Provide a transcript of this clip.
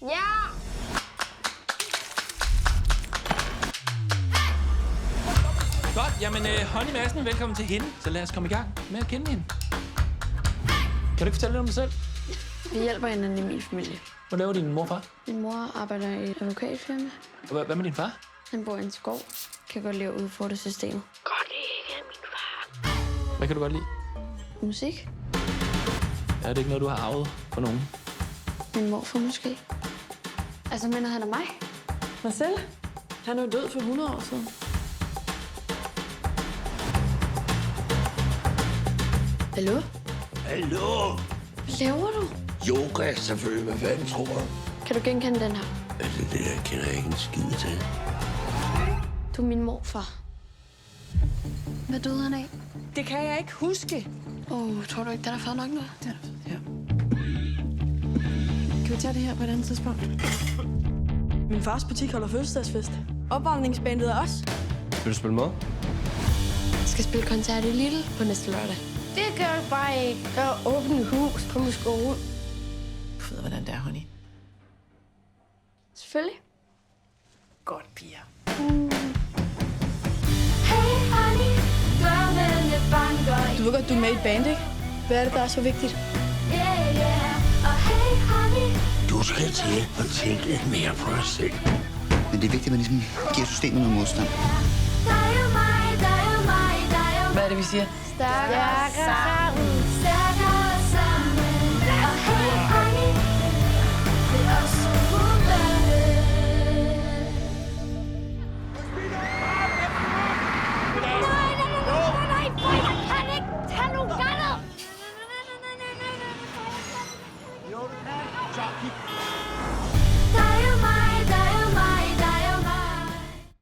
Ja! Godt, jamen hånd i massen, velkommen til hende. Så lad os komme i gang med at kende hende. Kan du ikke fortælle lidt om dig selv? Vi hjælper hinanden i min familie. Hvad laver din mor og far? Min mor arbejder i et advokatfirma. Og hvad med din far? Han bor i en skov. Kan godt lide at udfordre systemet. Godt ikke, min far. Hvad kan du godt lide? Musik. Er det ikke noget, du har arvet for nogen? Min morfar måske. Altså, minder han om mig? Marcel? Han er jo død for 100 år siden. Hallo? Hallo? Hvad laver du? Yoga, selvfølgelig. Hvad fanden tror du? Kan du genkende den her? Altså, det der kender jeg ikke en skid til. Du er min morfar. Hvad døde han af? Det kan jeg ikke huske. Tror du ikke, den er fed nok nu? Det er ja. Kan vi tage det her på et andet tidspunkt? Min fars butik holder fødselsdagsfest. Opvarmningsbandet er os. Vil du spille med? Jeg skal spille koncert i Lidl på næste lørdag. Det gør du bare ikke. Der er åbent hus på min skole. Du ved, hvordan det er, honey. Selvfølgelig. Godt, piger. Du ved godt, du er med i et band, ikke? Hvad er det, der er så vigtigt? Du skal til at tænke lidt mere på dig selv. Men det er vigtigt, at man ligesom giver systemet noget modstand. Hvad er det, vi siger? Stærkere sammen. Stærkere sammen. Og hey, honey, det er også Jo, du kan. Så,